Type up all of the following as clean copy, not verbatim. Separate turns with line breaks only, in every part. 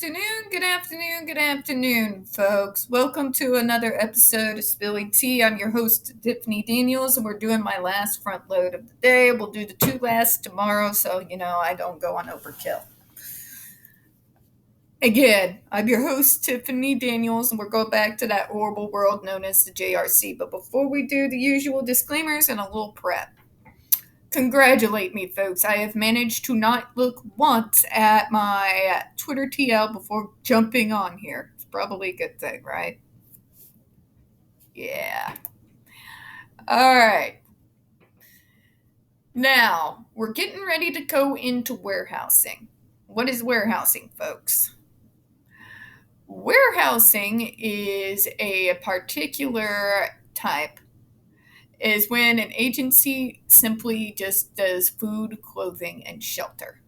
Good afternoon, folks. Welcome to another episode of Spilling Tea. I'm your host, Tiffany Daniels, and we're doing my last front load of the day. We'll do the two last tomorrow, so, I don't go on overkill. Again, I'm your host, Tiffany Daniels, and we'll go back to that horrible world known as the JRC. But before we do, the usual disclaimers and a little prep. Congratulate me, folks. I have managed to not look once at my Twitter TL before jumping on here. It's probably a good thing, right? Yeah. All right. Now, we're getting ready to go into warehousing. What is warehousing, folks? Warehousing is a particular type is when an agency simply just does food, clothing, and shelter.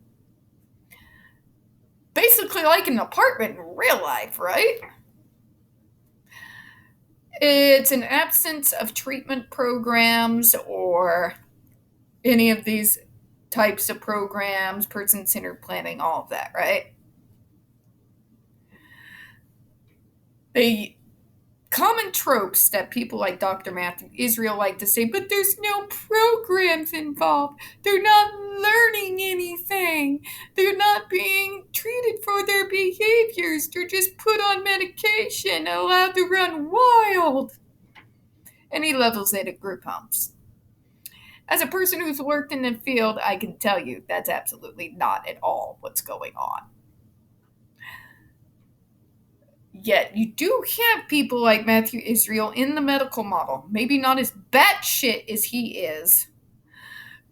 Basically like an apartment in real life, right? It's an absence of treatment programs or any of these types of programs, person-centered planning, all of that, right? The common tropes that people like Dr. Matthew Israel like to say, but there's no programs involved. They're not learning anything. They're not being treated for their behaviors. They're just put on medication and allowed to run wild. And he levels it at group homes. As a person who's worked in the field, I can tell you that's absolutely not at all what's going on. Yet, you do have people like Matthew Israel in the medical model, maybe not as batshit as he is,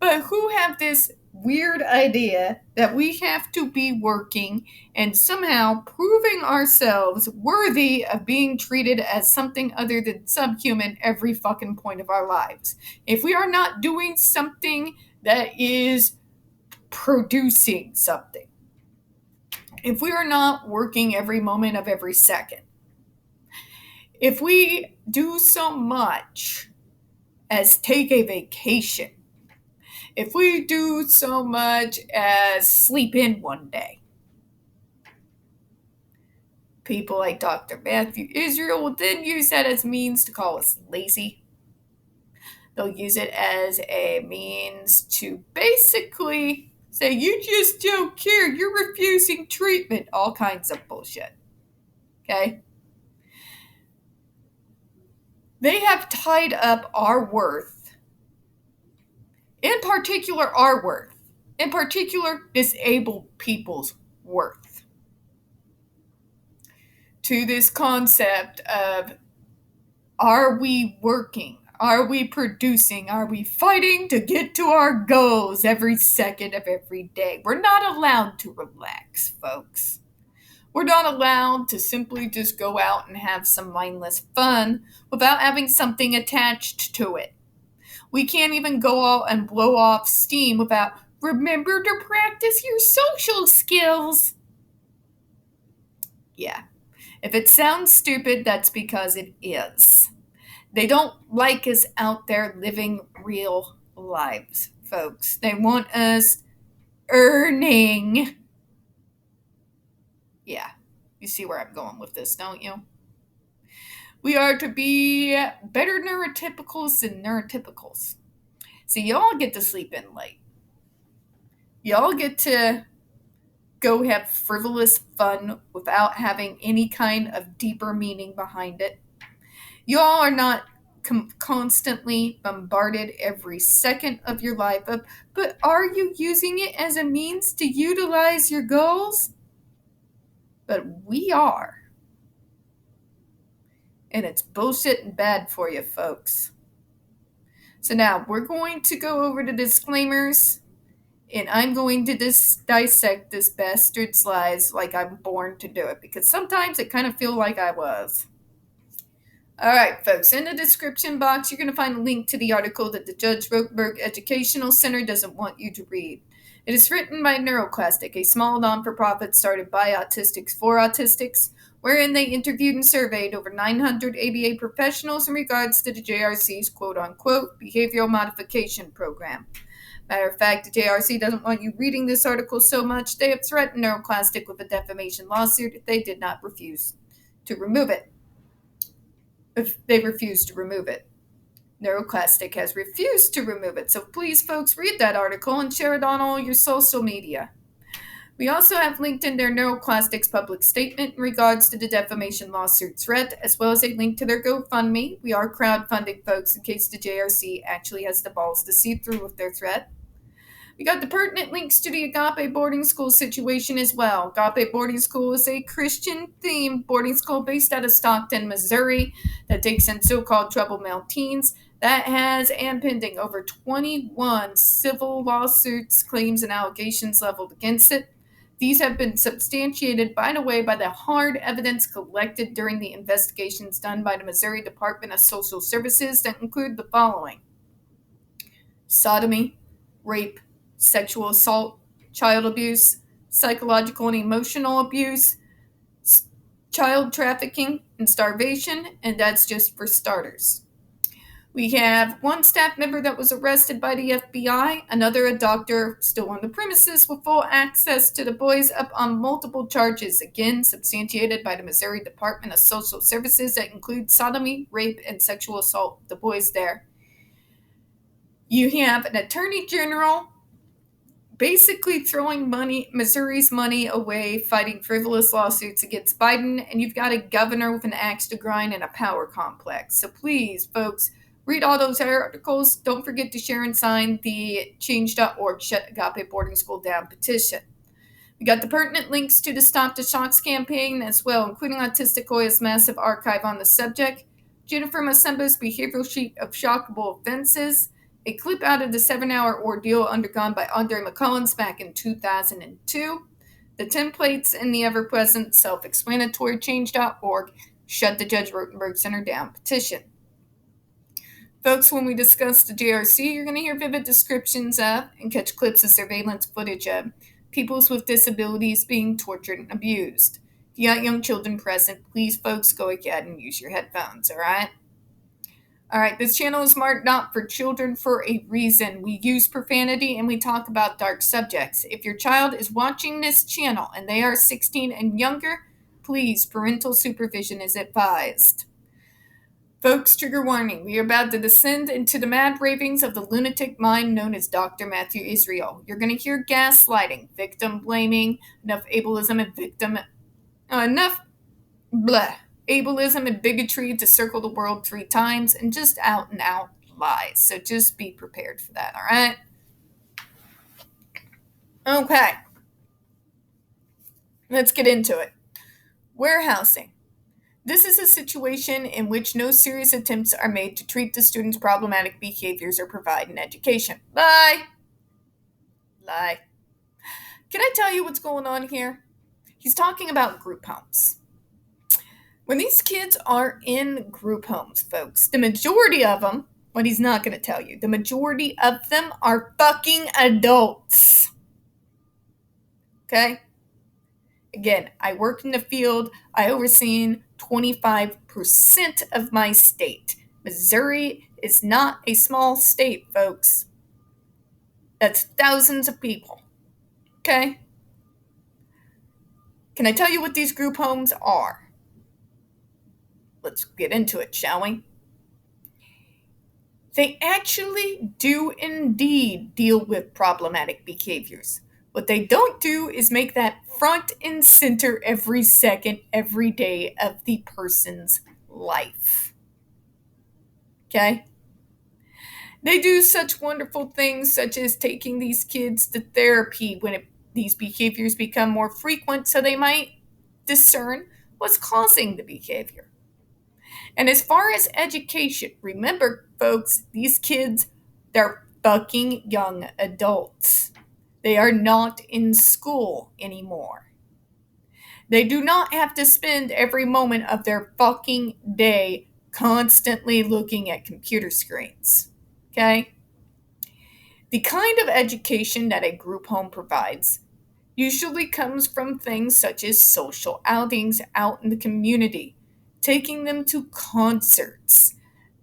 but who have this weird idea that we have to be working and somehow proving ourselves worthy of being treated as something other than subhuman every fucking point of our lives. If we are not doing something that is producing something, if we are not working every moment of every second, if we do so much as take a vacation, if we do so much as sleep in one day, people like Dr. Matthew Israel will then use that as means to call us lazy. They'll use it as a means to basically say, you just don't care, you're refusing treatment, all kinds of bullshit. Okay? They have tied up our worth, in particular our worth, in particular disabled people's worth, to this concept of, are we working? Are we producing? Are we fighting to get to our goals every second of every day? We're not allowed to relax, folks. We're not allowed to simply just go out and have some mindless fun without having something attached to it. We can't even go out and blow off steam without, remember to practice your social skills. Yeah. If it sounds stupid, that's because it is. They don't like us out there living real lives, folks. They want us earning. Yeah, you see where I'm going with this, don't you? We are to be better neurotypicals than neurotypicals. See, y'all get to sleep in late. Y'all get to go have frivolous fun without having any kind of deeper meaning behind it. Y'all are not constantly bombarded every second of your life of, but are you using it as a means to utilize your goals? But we are. And it's bullshit and bad for you, folks. So now we're going to go over the disclaimers, and I'm going to dissect this bastard's lies like I'm born to do it, because sometimes it kind of feels like I was. Alright, folks, in the description box, you're going to find a link to the article that the Judge Rotenberg Educational Center doesn't want you to read. It is written by NeuroClastic, a small non-for-profit started by autistics for autistics, wherein they interviewed and surveyed over 900 ABA professionals in regards to the JRC's quote-unquote behavioral modification program. Matter of fact, the JRC doesn't want you reading this article so much, they have threatened NeuroClastic with a defamation lawsuit if they did not refuse to remove it. NeuroClastic has refused to remove it, so please, folks, read that article and share it on all your social media. We also have linked in their NeuroClastic's public statement in regards to the defamation lawsuit threat, as well as a link to their GoFundMe. We are crowdfunding, folks, in case the JRC actually has the balls to see through with their threat. We got the pertinent links to the Agape boarding school situation as well. Agape boarding school is a Christian-themed boarding school based out of Stockton, Missouri, that takes in so-called troubled male teens, that has and pending over 21 civil lawsuits, claims, and allegations leveled against it. These have been substantiated, by the way, by the hard evidence collected during the investigations done by the Missouri Department of Social Services that include the following: sodomy, rape, sexual assault, child abuse, psychological and emotional abuse, child trafficking, and starvation, and that's just for starters. We have one staff member that was arrested by the FBI, another a doctor still on the premises with full access to the boys, up on multiple charges, again substantiated by the Missouri Department of Social Services that include sodomy, rape, and sexual assault, the boys there. You have an attorney general basically throwing Missouri's money away, fighting frivolous lawsuits against Biden, and you've got a governor with an axe to grind and a power complex. So please, folks, read all those articles. Don't forget to share and sign the change.org Shut Agape Boarding School Down petition. We got the pertinent links to the Stop the Shocks campaign as well, including Autistic Hoya's massive archive on the subject, Jennifer Masemba's behavioral sheet of shockable offenses, a clip out of the 7-hour ordeal undergone by Andre McCullens back in 2002, the templates in the ever-present self-explanatory change.org Shut the Judge Rotenberg Center Down petition. Folks, when we discuss the JRC, you're going to hear vivid descriptions of and catch clips of surveillance footage of peoples with disabilities being tortured and abused. If you got young children present, please, folks, go ahead and use your headphones, all right? All right, this channel is marked not for children for a reason. We use profanity and we talk about dark subjects. If your child is watching this channel and they are 16 and younger, please, parental supervision is advised. Folks, trigger warning. We are about to descend into the mad ravings of the lunatic mind known as Dr. Matthew Israel. You're going to hear gaslighting, victim blaming, ableism and bigotry to circle the world 3 times, and just out and out lies. So just be prepared for that, all right? Okay. Let's get into it. Warehousing. This is a situation in which no serious attempts are made to treat the student's problematic behaviors or provide an education. Lie. Can I tell you what's going on here? He's talking about group homes. When these kids are in group homes, folks, the majority of them, what he's not going to tell you, the majority of them are fucking adults. Okay? Again, I work in the field. I overseen 25% of my state. Missouri is not a small state, folks. That's thousands of people. Okay? Can I tell you what these group homes are? Let's get into it, shall we? They actually do indeed deal with problematic behaviors. What they don't do is make that front and center every second, every day of the person's life. Okay? They do such wonderful things such as taking these kids to therapy when these behaviors become more frequent so they might discern what's causing the behavior. And as far as education, remember, folks, these kids, they're fucking young adults. They are not in school anymore. They do not have to spend every moment of their fucking day constantly looking at computer screens. Okay? The kind of education that a group home provides usually comes from things such as social outings out in the community, taking them to concerts,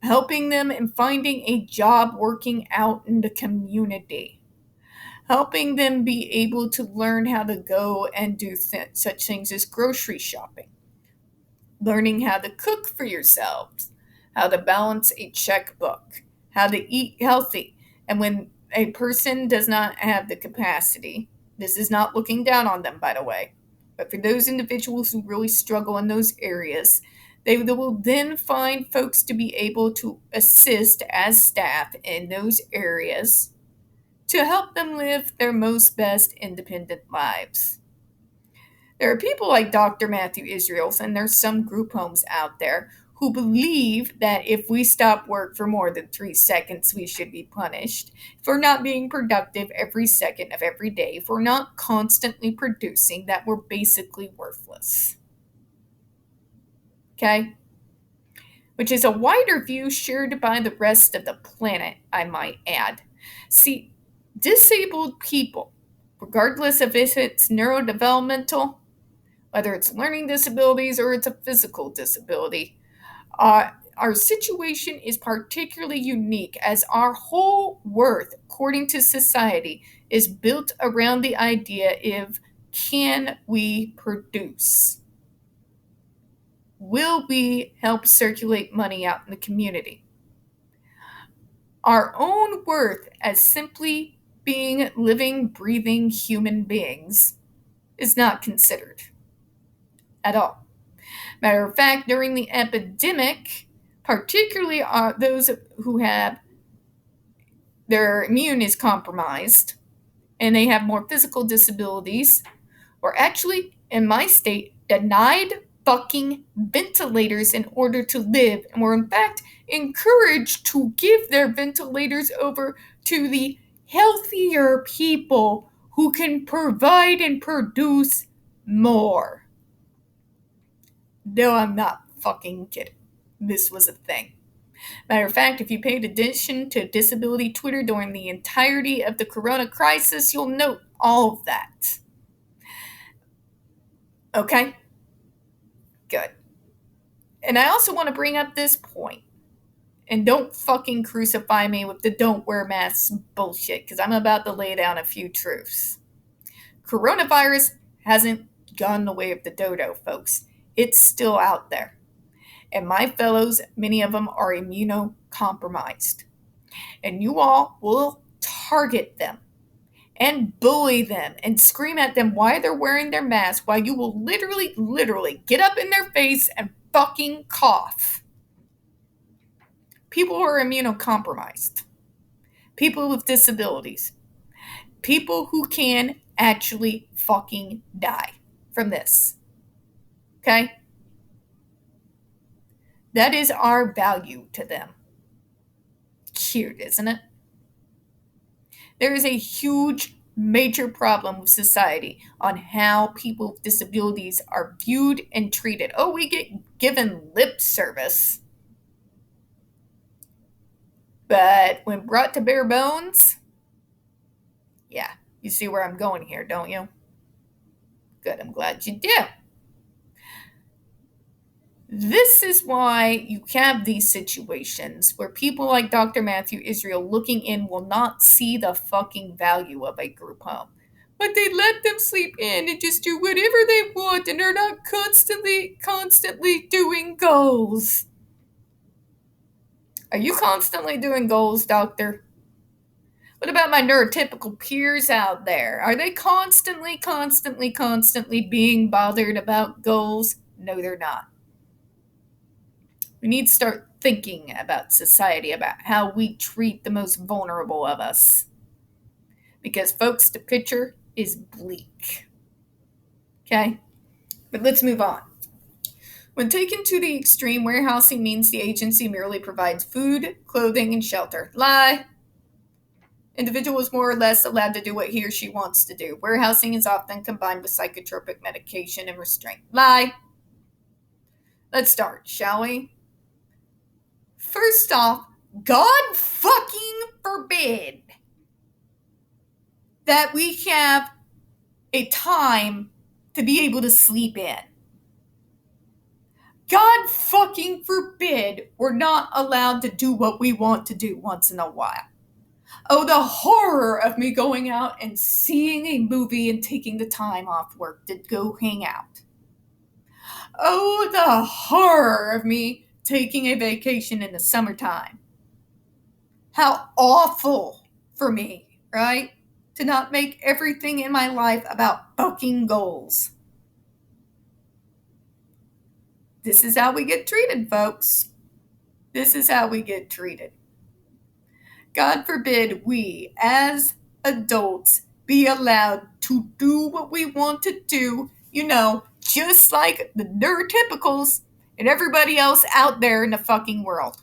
helping them in finding a job working out in the community. helping them be able to learn how to go and do such things as grocery shopping, learning how to cook for yourselves, how to balance a checkbook, how to eat healthy. And when a person does not have the capacity, this is not looking down on them, by the way, but for those individuals who really struggle in those areas, they will then find folks to be able to assist as staff in those areas to help them live their most best independent lives. There are people like Dr. Matthew Israels, and there's some group homes out there who believe that if we stop work for more than 3 seconds, we should be punished. If we're not being productive every second of every day, if we're not constantly producing, that we're basically worthless. Okay? Which is a wider view shared by the rest of the planet, I might add. See, disabled people, regardless of if it's neurodevelopmental, whether it's learning disabilities or it's a physical disability, our situation is particularly unique as our whole worth, according to society, is built around the idea of, can we produce? Will we help circulate money out in the community? Our own worth as simply being living, breathing human beings is not considered at all. Matter of fact, during the epidemic, particularly those who have their immune is compromised and they have more physical disabilities, were actually, in my state, denied fucking ventilators in order to live, and were in fact encouraged to give their ventilators over to the healthier people who can provide and produce more. No, I'm not fucking kidding. This was a thing. Matter of fact, if you paid attention to disability Twitter during the entirety of the corona crisis, you'll note all of that. Okay? Good. And I also want to bring up this point. And don't fucking crucify me with the don't wear masks bullshit, because I'm about to lay down a few truths. Coronavirus hasn't gone the way of the dodo, folks. It's still out there. And my fellows, many of them are immunocompromised. And you all will target them and bully them and scream at them why they're wearing their mask, while you will literally get up in their face and fucking cough. People who are immunocompromised, people with disabilities, people who can actually fucking die from this. Okay? That is our value to them. Cute, isn't it? There is a huge, major problem with society on how people with disabilities are viewed and treated. Oh, we get given lip service. But when brought to bare bones, yeah, you see where I'm going here, don't you? Good, I'm glad you do. This is why you have these situations where people like Dr. Matthew Israel looking in will not see the fucking value of a group home. But they let them sleep in and just do whatever they want, and they're not constantly doing goals. Are you constantly doing goals, doctor? What about my neurotypical peers out there? Are they constantly being bothered about goals? No, they're not. We need to start thinking about society, about how we treat the most vulnerable of us. Because, folks, the picture is bleak. Okay? But let's move on. When taken to the extreme, warehousing means the agency merely provides food, clothing, and shelter. Lie. Individual is more or less allowed to do what he or she wants to do. Warehousing is often combined with psychotropic medication and restraint. Lie. Let's start, shall we? First off, God fucking forbid that we have a time to be able to sleep in. God fucking forbid we're not allowed to do what we want to do once in a while. Oh, the horror of me going out and seeing a movie and taking the time off work to go hang out. Oh, the horror of me taking a vacation in the summertime. How awful for me, right? To not make everything in my life about fucking goals. This is how we get treated, folks. This is how we get treated. God forbid we, as adults, be allowed to do what we want to do, just like the neurotypicals and everybody else out there in the fucking world.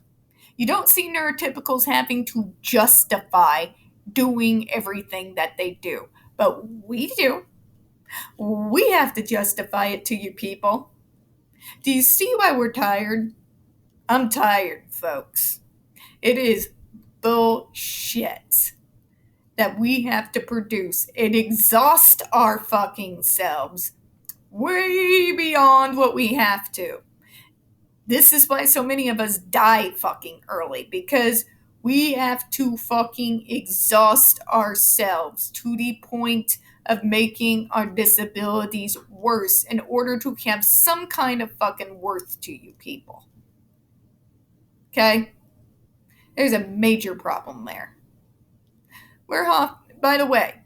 You don't see neurotypicals having to justify doing everything that they do, but we do. We have to justify it to you people. Do you see why we're tired? I'm tired, folks. It is bullshit that we have to produce and exhaust our fucking selves way beyond what we have to. This is why so many of us die fucking early, because we have to fucking exhaust ourselves to the point of making our disabilities worse in order to have some kind of fucking worth to you people. Okay? There's a major problem there. By the way,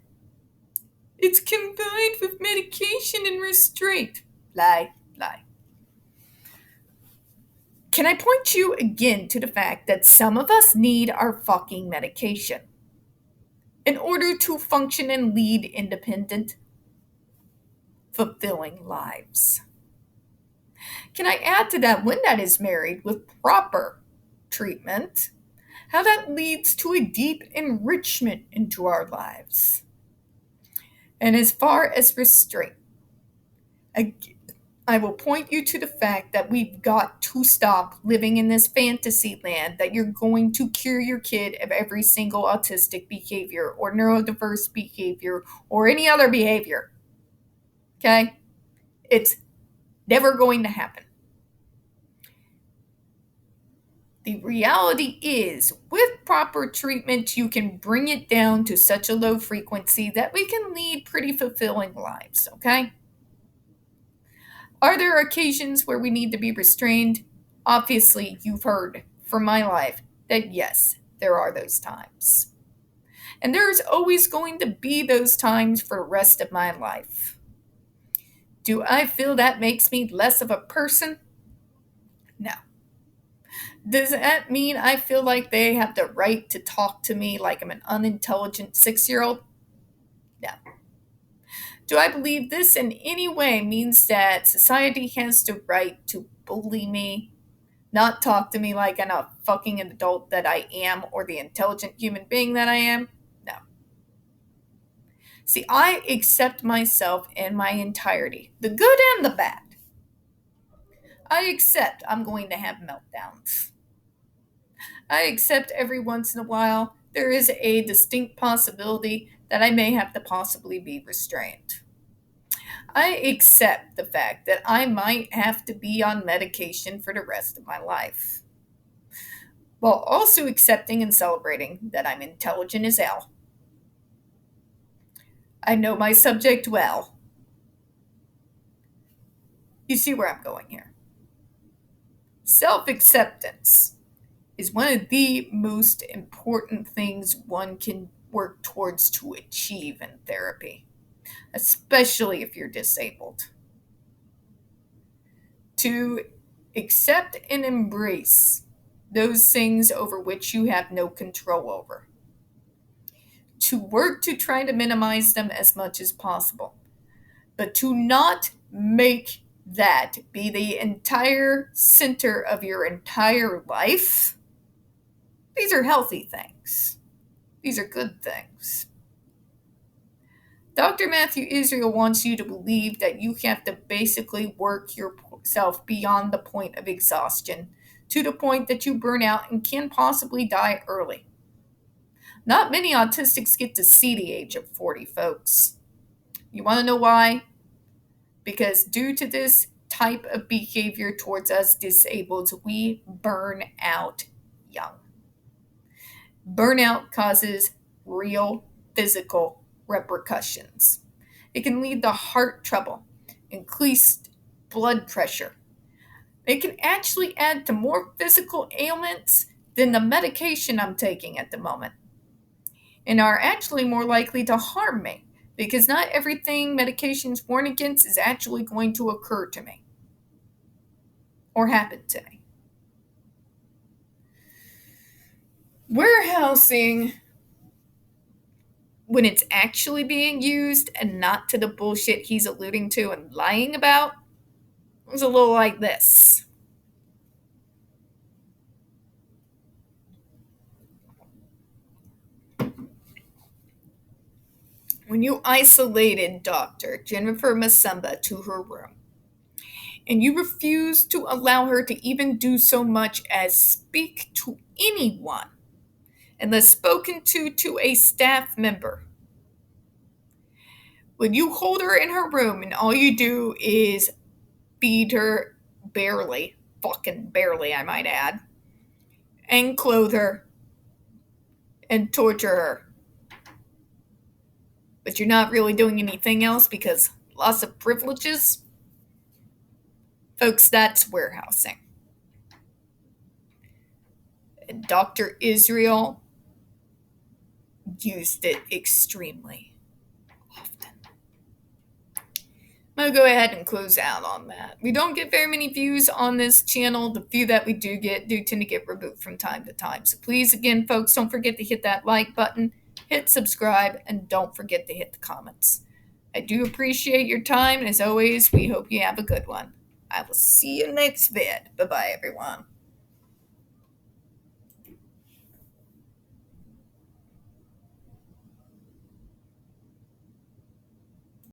it's combined with medication and restraint. Lie. Can I point you again to the fact that some of us need our fucking medication in order to function and lead independent, fulfilling lives? Can I add to that, when that is married with proper treatment, how that leads to a deep enrichment into our lives? And as far as restraint, I will point you to the fact that we've got to stop living in this fantasy land that you're going to cure your kid of every single autistic behavior or neurodiverse behavior or any other behavior. Okay? It's never going to happen. The reality is, with proper treatment, you can bring it down to such a low frequency that we can lead pretty fulfilling lives, okay? Are there occasions where we need to be restrained? Obviously, you've heard from my life that yes, there are those times. And there's always going to be those times for the rest of my life. Do I feel that makes me less of a person? No. Does that mean I feel like they have the right to talk to me like I'm an unintelligent 6-year-old? No. Do I believe this in any way means that society has the right to bully me, not talk to me like I'm a fucking adult that I am or the intelligent human being that I am? No. See, I accept myself in my entirety, the good and the bad. I accept I'm going to have meltdowns. I accept every once in a while there is a distinct possibility that I may have to possibly be restrained. I accept the fact that I might have to be on medication for the rest of my life, while also accepting and celebrating that I'm intelligent as hell. I know my subject well. You see where I'm going here. Self-acceptance is one of the most important things one can work towards to achieve in therapy, especially if you're disabled. To accept and embrace those things over which you have no control over. To work to try to minimize them as much as possible, but to not make that be the entire center of your entire life. These are healthy things. These are good things. Dr. Matthew Israel wants you to believe that you have to basically work yourself beyond the point of exhaustion to the point that you burn out and can possibly die early. Not many autistics get to see the age of 40, folks. You want to know why? Because due to this type of behavior towards us disabled, we burn out young. Burnout causes real physical repercussions. It can lead to heart trouble, increased blood pressure. It can actually add to more physical ailments than the medication I'm taking at the moment, and are actually more likely to harm me because not everything medications warn against is actually going to occur to me or happen to me. Warehousing, when it's actually being used and not to the bullshit he's alluding to and lying about, is a little like this. When you isolated Dr. Jennifer Masumba to her room, and you refuse to allow her to even do so much as speak to anyone unless spoken to a staff member. When you hold her in her room and all you do is feed her barely, fucking barely, I might add, and clothe her and torture her. But you're not really doing anything else because loss of privileges? Folks, that's warehousing. And Dr. Israel used it extremely often. I'm going to go ahead and close out on that. We don't get very many views on this channel. The few that we do tend to get removed from time to time. So please, again, folks, don't forget to hit that like button, hit subscribe, and don't forget to hit the comments. I do appreciate your time. As always, we hope you have a good one. I will see you next vid. Bye-bye, everyone.